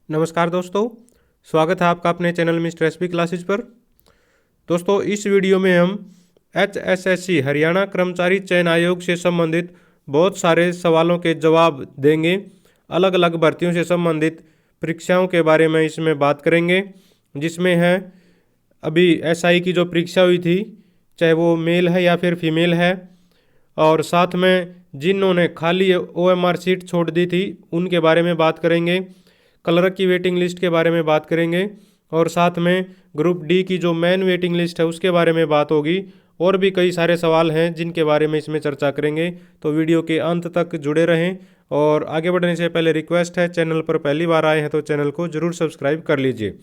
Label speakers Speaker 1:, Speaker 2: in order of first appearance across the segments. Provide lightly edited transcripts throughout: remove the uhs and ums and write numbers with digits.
Speaker 1: नमस्कार दोस्तों, स्वागत है आपका अपने चैनल मिस्टर एसपी क्लासेज पर। दोस्तों, इस वीडियो में हम HSSC हरियाणा कर्मचारी चयन आयोग से संबंधित बहुत सारे सवालों के जवाब देंगे। अलग अलग भर्तियों से संबंधित परीक्षाओं के बारे में इसमें बात करेंगे, जिसमें है अभी SI की जो परीक्षा हुई थी, चाहे वो मेल है या फिर फीमेल है, और साथ में जिन्होंने खाली OMR सीट छोड़ दी थी उनके बारे में बात करेंगे। क्लर्क की वेटिंग लिस्ट के बारे में बात करेंगे, और साथ में ग्रुप डी की जो मेन वेटिंग लिस्ट है उसके बारे में बात होगी। और भी कई सारे सवाल हैं जिनके बारे में इसमें चर्चा करेंगे, तो वीडियो के अंत तक जुड़े रहें। और आगे बढ़ने से पहले रिक्वेस्ट है, चैनल पर पहली बार आए हैं तो चैनल को जरूर सब्सक्राइब कर लीजिए।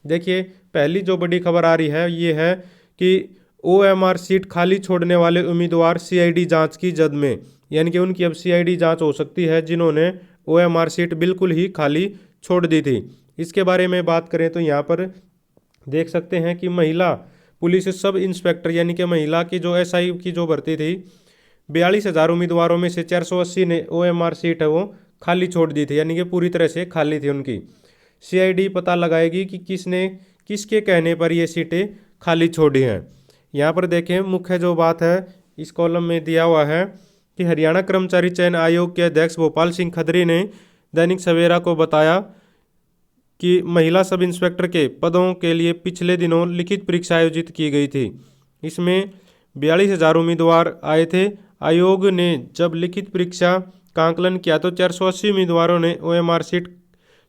Speaker 1: देखिए, पहली जो बड़ी खबर आ रही है ये है कि OMR सीट खाली छोड़ने वाले उम्मीदवार CID जांच की जद में, यानी कि उनकी अब CID जांच हो सकती है जिन्होंने OMR सीट बिल्कुल ही खाली छोड़ दी थी। इसके बारे में बात करें तो यहाँ पर देख सकते हैं कि महिला पुलिस सब इंस्पेक्टर यानी कि महिला की जो SI की जो भर्ती थी, 42,000 उम्मीदवारों में से 480 ने OMR सीट है वो खाली छोड़ दी थी, यानी कि पूरी तरह से खाली थी उनकी। CID पता लगाएगी कि किसने किसके कहने पर ये सीटें खाली छोड़ी हैं। यहाँ पर देखें, मुख्य जो बात है इस कॉलम में दिया हुआ है कि हरियाणा कर्मचारी चयन आयोग के अध्यक्ष भोपाल सिंह खत्री ने दैनिक सवेरा को बताया कि महिला सब इंस्पेक्टर के पदों के लिए पिछले दिनों लिखित परीक्षा आयोजित की गई थी। इसमें 42,000 उम्मीदवार आए थे। आयोग ने जब लिखित परीक्षा का आंकलन किया तो 480 उम्मीदवारों ने OMR सीट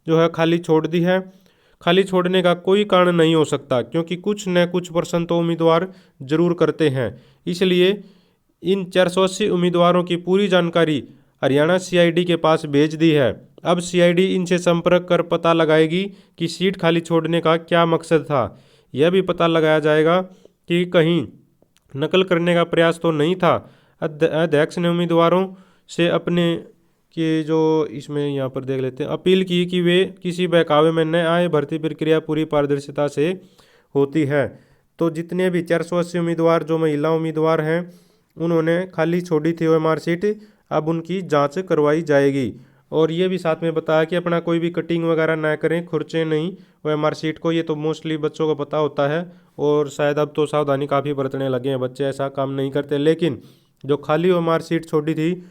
Speaker 1: जो है खाली छोड़ दी है। खाली छोड़ने का कोई कारण नहीं हो सकता, क्योंकि कुछ न कुछ प्रश्न तो उम्मीदवार जरूर करते हैं। इसलिए इन 480 उम्मीदवारों की पूरी जानकारी हरियाणा CID के पास भेज दी है। अब CID इनसे संपर्क कर पता लगाएगी कि सीट खाली छोड़ने का क्या मकसद था। यह भी पता लगाया जाएगा कि कहीं नकल करने का प्रयास तो नहीं था। अध्यक्ष ने उम्मीदवारों से अपने कि जो इसमें यहाँ पर देख लेते हैं, अपील की कि वे किसी बहकावे में न आए। भर्ती प्रक्रिया पूरी पारदर्शिता से होती है। तो जितने भी 480 उम्मीदवार जो महिला उम्मीदवार हैं उन्होंने खाली छोड़ी थी OMR सीट, अब उनकी जांच करवाई जाएगी। और ये भी साथ में बताया कि अपना कोई भी कटिंग वगैरह ना करें, खुरचे नहीं OMR सीट को। ये तो मोस्टली बच्चों को पता होता है, और शायद अब तो सावधानी काफ़ी बरतने लगे हैं बच्चे, ऐसा काम नहीं करते। लेकिन जो खाली OMR सीट छोड़ी थी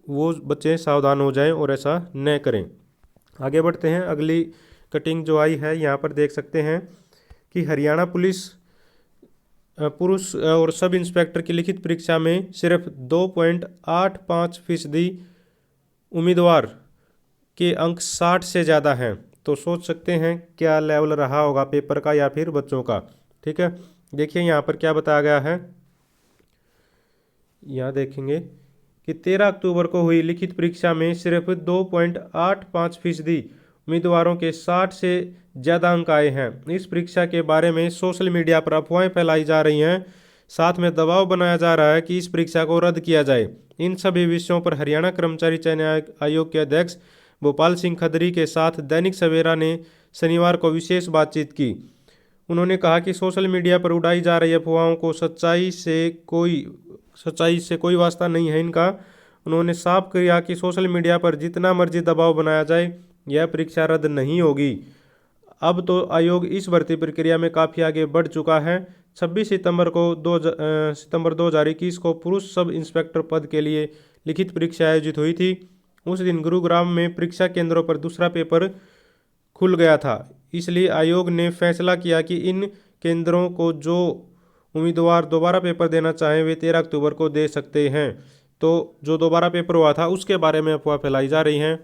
Speaker 1: वो बच्चे सावधान हो जाएं और ऐसा न करें। आगे बढ़ते हैं, अगली कटिंग जो आई है यहाँ पर देख सकते हैं कि हरियाणा पुलिस पुरुष और सब इंस्पेक्टर की लिखित परीक्षा में सिर्फ 2.85% उम्मीदवार के अंक 60 से ज़्यादा हैं। तो सोच सकते हैं क्या लेवल रहा होगा पेपर का या फिर बच्चों का। ठीक है, देखिए यहाँ पर क्या बताया गया है। यहाँ देखेंगे कि 13 अक्टूबर को हुई लिखित परीक्षा में सिर्फ 2.85% उम्मीदवारों के 60 से ज़्यादा अंक आए हैं। इस परीक्षा के बारे में सोशल मीडिया पर अफवाहें फैलाई जा रही हैं, साथ में दबाव बनाया जा रहा है कि इस परीक्षा को रद्द किया जाए। इन सभी विषयों पर हरियाणा कर्मचारी चयन आयोग के अध्यक्ष भोपाल सिंह खत्री के साथ दैनिक सवेरा ने शनिवार को विशेष बातचीत की। उन्होंने कहा कि सोशल मीडिया पर उड़ाई जा रही अफवाहों को सच्चाई से कोई वास्ता नहीं है इनका। उन्होंने साफ किया कि सोशल मीडिया पर जितना मर्जी दबाव बनाया जाए, यह परीक्षा रद्द नहीं होगी। अब तो आयोग इस भर्ती प्रक्रिया में काफ़ी आगे बढ़ चुका है। 26 सितंबर 2021 को पुरुष सब इंस्पेक्टर पद के लिए लिखित परीक्षा आयोजित हुई थी। उस दिन गुरुग्राम में परीक्षा केंद्रों पर दूसरा पेपर खुल गया था। इसलिए आयोग ने फैसला किया कि इन केंद्रों को जो उम्मीदवार दोबारा पेपर देना चाहें वे 13 अक्टूबर को दे सकते हैं। तो जो दोबारा पेपर हुआ था उसके बारे में अफवाह फैलाई जा रही हैं।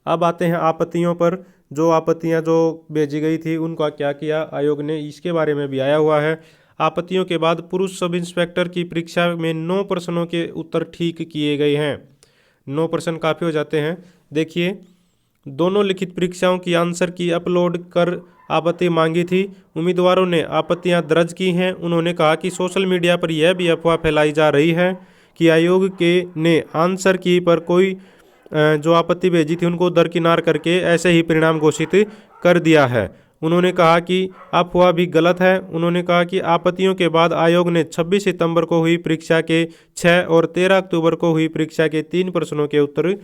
Speaker 1: अब आते हैं आपत्तियों पर। जो आपत्तियां जो भेजी गई थी उनका क्या किया आयोग ने, इसके बारे में भी आया हुआ है। आपत्तियों के बाद पुरुष सब इंस्पेक्टर की परीक्षा में 9 प्रश्नों के उत्तर ठीक किए गए हैं। 9 प्रश्न काफ़ी हो जाते हैं। देखिए, दोनों लिखित परीक्षाओं की आंसर की अपलोड कर आपत्ति मांगी थी। उम्मीदवारों ने आपत्तियां दर्ज की हैं। उन्होंने कहा कि सोशल मीडिया पर यह भी अफवाह फैलाई जा रही है कि आयोग के ने आंसर की पर कोई जो आपत्ति भेजी थी उनको दरकिनार करके ऐसे ही परिणाम घोषित कर दिया है। उन्होंने कहा कि अफवाह भी गलत है। उन्होंने कहा कि आपत्तियों के बाद आयोग ने 26 सितंबर को हुई परीक्षा के 6 और 13 अक्टूबर को हुई परीक्षा के 3 प्रश्नों के उत्तर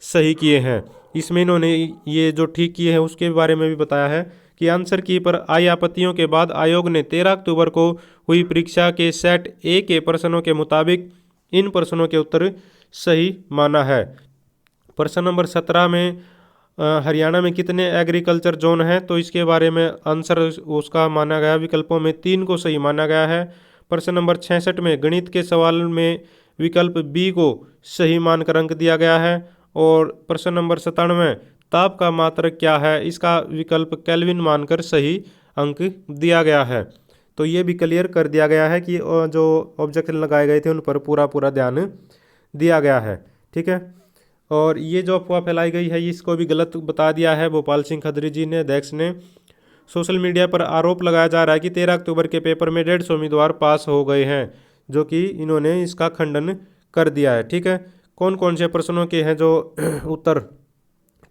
Speaker 1: सही किए हैं। इसमें इन्होंने ये जो ठीक किए हैं उसके बारे में भी बताया है कि आंसर की पर आई आपत्तियों के बाद आयोग ने 13 अक्टूबर को हुई परीक्षा के सेट ए के प्रश्नों के मुताबिक इन प्रश्नों के उत्तर सही माना है। प्रश्न नंबर 17 में हरियाणा में कितने एग्रीकल्चर जोन हैं, तो इसके बारे में आंसर उसका माना गया विकल्पों में 3 को सही माना गया है। प्रश्न नंबर 66 में गणित के सवाल में विकल्प बी को सही मानकर अंक दिया गया है। और प्रश्न नंबर 97 ताप का मात्रक क्या है, इसका विकल्प केल्विन मानकर सही अंक दिया गया है। तो ये भी क्लियर कर दिया गया है कि जो ऑब्जेक्शन लगाए गए थे उन पर पूरा पूरा ध्यान दिया गया है। ठीक है, और ये जो अफवाह फैलाई गई है इसको भी गलत बता दिया है भोपाल सिंह खत्री जी ने, अध्यक्ष ने। सोशल मीडिया पर आरोप लगाया जा रहा है कि 13 अक्टूबर के पेपर में 150 उम्मीदवार पास हो गए हैं, जो कि इन्होंने इसका खंडन कर दिया है। ठीक है, कौन कौन से प्रश्नों के हैं जो उत्तर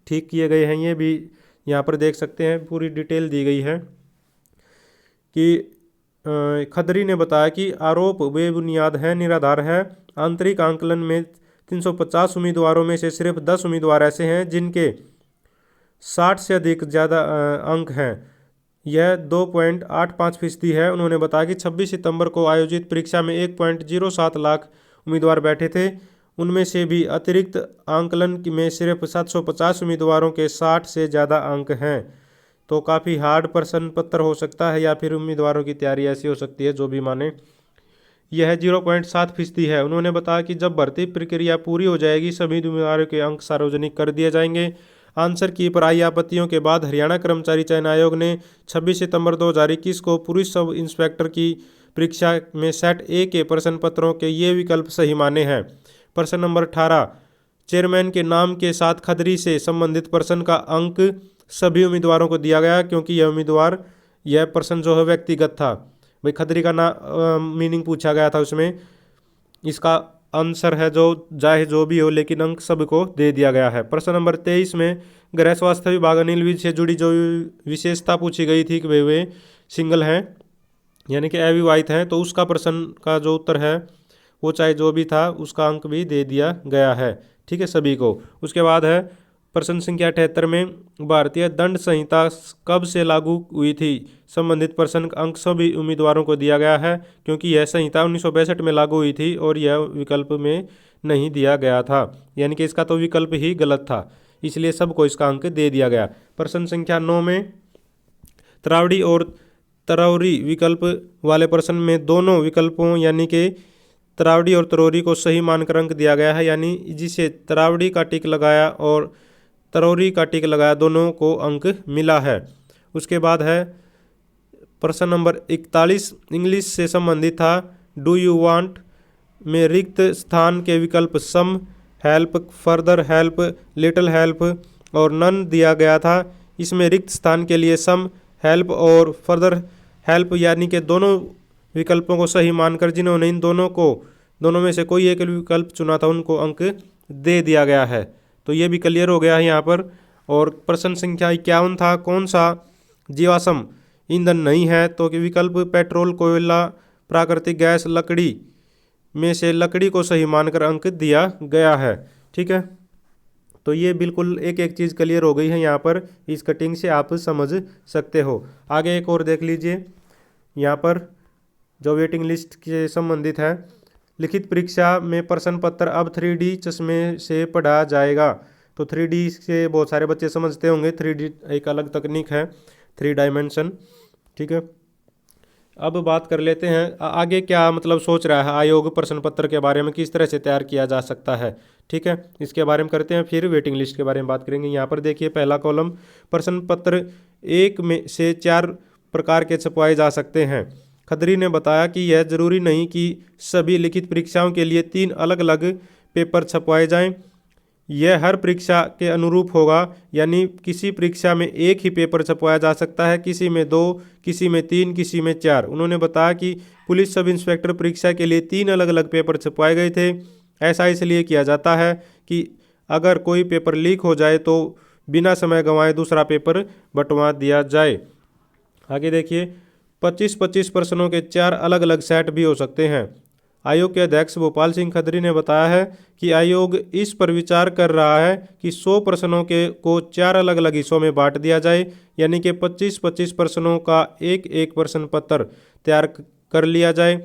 Speaker 1: ठीक किए गए हैं ये भी यहाँ पर देख सकते हैं, पूरी डिटेल दी गई है कि खत्री ने बताया कि आरोप बेबुनियाद है, निराधार है। आंतरिक आंकलन में 350 उम्मीदवारों में से सिर्फ 10 उम्मीदवार ऐसे हैं जिनके 60 से अधिक ज़्यादा अंक हैं, यह 2.85% है। उन्होंने बताया कि 26 सितंबर को आयोजित परीक्षा में 1.07 लाख उम्मीदवार बैठे थे, उनमें से भी अतिरिक्त आंकलन में सिर्फ 750 उम्मीदवारों के 60 से ज़्यादा अंक हैं। तो काफ़ी हार्ड प्रश्न पत्र हो सकता है या फिर उम्मीदवारों की तैयारी ऐसी हो सकती है, जो भी माने। यह 0.7% है। उन्होंने बताया कि जब भर्ती प्रक्रिया पूरी हो जाएगी सभी उम्मीदवारों के अंक सार्वजनिक कर दिए जाएंगे। आंसर की पर आई आपत्तियों के बाद हरियाणा कर्मचारी चयन आयोग ने 26 सितंबर 2021 को पुलिस सब इंस्पेक्टर की परीक्षा में सेट ए के प्रश्न पत्रों के ये विकल्प सही माने हैं। प्रश्न नंबर 18 चेयरमैन के नाम के साथ खत्री से संबंधित प्रश्न का अंक सभी उम्मीदवारों को दिया गया, क्योंकि यह प्रश्न जो है व्यक्तिगत था। भाई खत्री का मीनिंग पूछा गया था उसमें, इसका आंसर है जो चाहे जो भी हो लेकिन अंक सबको दे दिया गया है। प्रश्न नंबर 23 में गृह स्वास्थ्य विभाग अनिल विज से जुड़ी जो विशेषता पूछी गई थी कि वे सिंगल हैं यानी कि अविवाहित हैं, तो उसका प्रश्न का जो उत्तर है वो चाहे जो भी था उसका अंक भी दे दिया गया है। ठीक है, सभी को। उसके बाद है प्रश्न संख्या 78 में भारतीय दंड संहिता कब से लागू हुई थी, संबंधित प्रश्न का अंक सभी उम्मीदवारों को दिया गया है, क्योंकि यह संहिता 1962 में लागू हुई थी और यह विकल्प में नहीं दिया गया था, यानी कि इसका तो विकल्प ही गलत था, इसलिए सबको इसका अंक दे दिया गया। प्रश्न संख्या 9 में तरावड़ी और तरौरी विकल्प वाले प्रश्न में दोनों विकल्पों यानी कि तरावड़ी और तरौरी को सही मानकर अंक दिया गया है, यानी जिसे तरावड़ी का टिक लगाया और तरौरी का टिक लगाया दोनों को अंक मिला है। उसके बाद है प्रश्न नंबर 41 इंग्लिश से संबंधित था। डू यू वांट में रिक्त स्थान के विकल्प some, help, further help, little help और नन दिया गया था। इसमें रिक्त स्थान के लिए सम, हेल्प और फर्दर हेल्प यानी कि दोनों विकल्पों को सही मानकर जिन्होंने इन दोनों में से कोई एक विकल्प चुना था उनको अंक दे दिया गया है। तो ये भी क्लियर हो गया है यहाँ पर। और प्रश्न संख्या 51 था कौन सा जीवाश्म ईंधन नहीं है, तो कि विकल्प पेट्रोल, कोयला, प्राकृतिक गैस, लकड़ी में से लकड़ी को सही मानकर अंक दिया गया है। ठीक है, तो ये बिल्कुल एक एक चीज़ क्लियर हो गई है यहाँ पर, इस कटिंग से आप समझ सकते हो। आगे एक और देख लीजिए, यहाँ पर जो वेटिंग लिस्ट के संबंधित है। लिखित परीक्षा में प्रश्न पत्र अब 3D चश्मे से पढ़ा जाएगा। तो 3D से बहुत सारे बच्चे समझते होंगे, 3D एक अलग तकनीक है, 3 डायमेंशन। ठीक है, अब बात कर लेते हैं आगे क्या मतलब सोच रहा है आयोग प्रश्न पत्र के बारे में, किस तरह से तैयार किया जा सकता है। ठीक है, इसके बारे में करते हैं, फिर वेटिंग लिस्ट के बारे में बात करेंगे। यहाँ पर देखिए पहला कॉलम, प्रश्न पत्र 1 में से 4 प्रकार के छपवाए जा सकते हैं। खत्री ने बताया कि यह जरूरी नहीं कि सभी लिखित परीक्षाओं के लिए 3 अलग अलग पेपर छपवाए जाएं। यह हर परीक्षा के अनुरूप होगा, यानी किसी परीक्षा में एक ही पेपर छपवाया जा सकता है, किसी में 2, किसी में 3, किसी में 4। उन्होंने बताया कि पुलिस सब इंस्पेक्टर परीक्षा के लिए 3 अलग अलग पेपर छपवाए गए थे। ऐसा इसलिए किया जाता है कि अगर कोई पेपर लीक हो जाए तो बिना समय गंवाए दूसरा पेपर बंटवा दिया जाए। आगे देखिए 25-25 प्रश्नों के 4 अलग अलग सेट भी हो सकते हैं। आयोग के अध्यक्ष भोपाल सिंह खत्री ने बताया है कि आयोग इस पर विचार कर रहा है कि 100 प्रश्नों के को 4 अलग अलग हिस्सों में बांट दिया जाए, यानी कि 25-25 प्रश्नों का एक एक प्रश्न पत्र तैयार कर लिया जाए।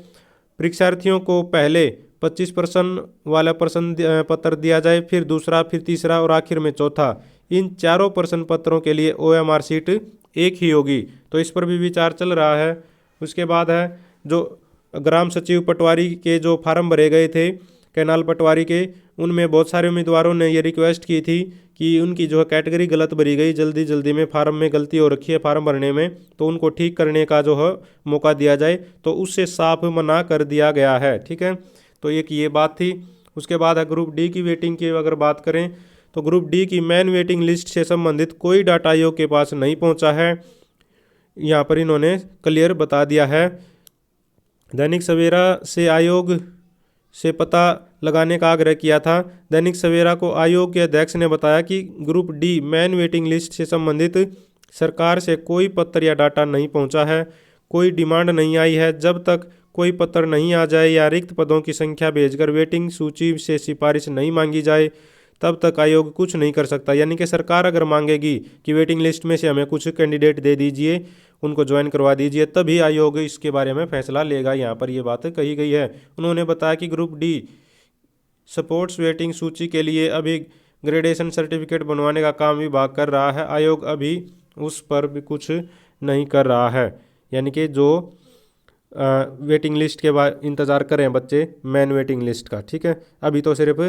Speaker 1: परीक्षार्थियों को पहले 25 प्रश्न वाला प्रश्न पत्र दिया जाए, फिर दूसरा, फिर तीसरा और आखिर में चौथा। इन चारों प्रश्न पत्रों के लिए OMR सीट एक ही होगी, तो इस पर भी विचार चल रहा है। उसके बाद है जो ग्राम सचिव पटवारी के जो फार्म भरे गए थे कैनाल पटवारी के, उनमें बहुत सारे उम्मीदवारों ने ये रिक्वेस्ट की थी कि उनकी जो है कैटेगरी गलत भरी गई, जल्दी जल्दी में फार्म में गलती हो रखी है फार्म भरने में, तो उनको ठीक करने का जो है मौका दिया जाए, तो उससे साफ मना कर दिया गया है। ठीक है, तो एक ये बात थी। उसके बाद है ग्रुप डी की वेटिंग की अगर बात करें तो ग्रुप डी की मेन वेटिंग लिस्ट से संबंधित कोई डाटा आयोग के पास नहीं पहुंचा है, यहाँ पर इन्होंने क्लियर बता दिया है। दैनिक सवेरा से आयोग से पता लगाने का आग्रह किया था। दैनिक सवेरा को आयोग के अध्यक्ष ने बताया कि group D main waiting list से संबंधित सरकार से कोई पत्र या डाटा नहीं पहुंचा है, कोई डिमांड नहीं आई है। जब तक कोई पत्र नहीं आ जाए या रिक्त पदों की संख्या भेजकर वेटिंग सूची से सिफारिश नहीं मांगी जाए, तब तक आयोग कुछ नहीं कर सकता। यानी कि सरकार अगर मांगेगी कि वेटिंग लिस्ट में से हमें कुछ कैंडिडेट दे दीजिए, उनको ज्वाइन करवा दीजिए, तभी आयोग इसके बारे में फैसला लेगा। यहाँ पर ये बात कही गई है। उन्होंने बताया कि ग्रुप डी स्पोर्ट्स वेटिंग सूची के लिए अभी ग्रेडेशन सर्टिफिकेट बनवाने का काम विभाग कर रहा है, आयोग अभी उस पर भी कुछ नहीं कर रहा है। यानी कि जो वेटिंग लिस्ट के बाद इंतज़ार कर रहे हैं बच्चे मेन वेटिंग लिस्ट का। ठीक है, अभी तो सिर्फ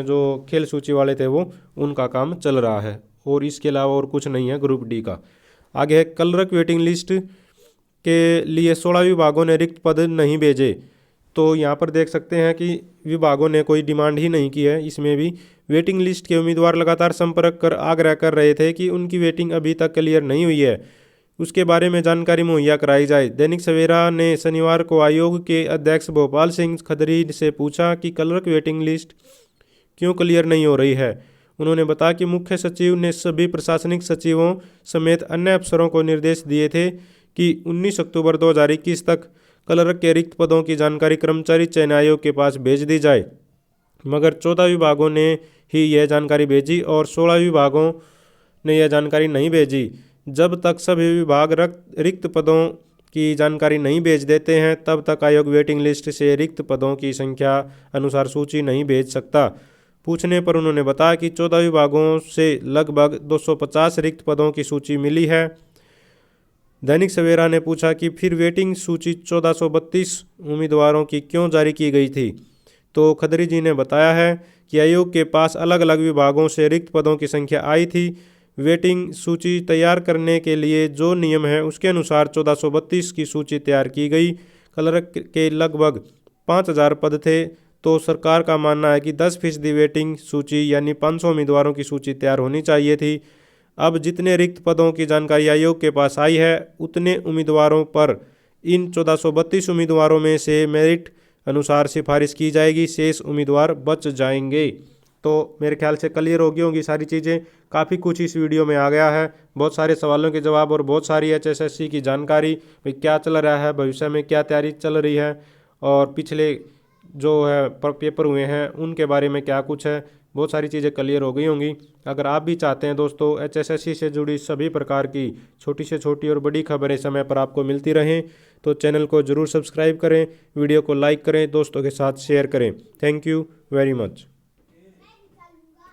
Speaker 1: जो खेल सूची वाले थे वो उनका काम चल रहा है, और इसके अलावा और कुछ नहीं है ग्रुप डी का। आगे है क्लर्क वेटिंग लिस्ट के लिए 16 विभागों ने रिक्त पद नहीं भेजे। तो यहाँ पर देख सकते हैं कि विभागों ने कोई डिमांड ही नहीं की है। इसमें भी वेटिंग लिस्ट के उम्मीदवार लगातार संपर्क कर आग्रह कर रहे थे कि उनकी वेटिंग अभी तक क्लियर नहीं हुई है, उसके बारे में जानकारी मुहैया कराई जाए। दैनिक सवेरा ने शनिवार को आयोग के अध्यक्ष भोपाल सिंह खत्री से पूछा कि क्लर्क वेटिंग लिस्ट क्यों क्लियर नहीं हो रही है। उन्होंने बताया कि मुख्य सचिव ने सभी प्रशासनिक सचिवों समेत अन्य अफसरों को निर्देश दिए थे कि 19 अक्टूबर 2021 तक क्लर्क के रिक्त पदों की जानकारी कर्मचारी चयन आयोग के पास भेज दी जाए, मगर 14 विभागों ने ही यह जानकारी भेजी और 16 विभागों ने यह जानकारी नहीं भेजी। जब तक सभी विभाग रिक्त पदों की जानकारी नहीं भेज देते हैं, तब तक आयोग वेटिंग लिस्ट से रिक्त पदों की संख्या अनुसार सूची नहीं भेज सकता। पूछने पर उन्होंने बताया कि 14 विभागों से लगभग 250 रिक्त पदों की सूची मिली है। दैनिक सवेरा ने पूछा कि फिर वेटिंग सूची 1432 उम्मीदवारों की क्यों जारी की गई थी, तो खत्री जी ने बताया है कि आयोग के पास अलग अलग विभागों से रिक्त पदों की संख्या आई थी। वेटिंग सूची तैयार करने के लिए जो नियम है उसके अनुसार 1432 की सूची तैयार की गई। क्लर्क के लगभग 5000 पद थे, तो सरकार का मानना है कि 10% वेटिंग सूची यानी 500 उम्मीदवारों की सूची तैयार होनी चाहिए थी। अब जितने रिक्त पदों की जानकारी आयोग के पास आई है, उतने उम्मीदवारों पर इन 1432 उम्मीदवारों में से मेरिट अनुसार सिफारिश की जाएगी, शेष उम्मीदवार बच जाएंगे। तो मेरे ख्याल से क्लियर होगी सारी चीज़ें। काफ़ी कुछ इस वीडियो में आ गया है, बहुत सारे सवालों के जवाब और बहुत सारी HSSC की जानकारी, भाई क्या चल रहा है, भविष्य में क्या तैयारी चल रही है, और पिछले जो है पेपर हुए हैं उनके बारे में क्या कुछ है, बहुत सारी चीज़ें क्लियर हो गई होंगी। अगर आप भी चाहते हैं दोस्तों HSSC से जुड़ी सभी प्रकार की छोटी से छोटी और बड़ी खबरें समय पर आपको मिलती रहें, तो चैनल को ज़रूर सब्सक्राइब करें, वीडियो को लाइक करें, दोस्तों के साथ शेयर करें। Thank you very much.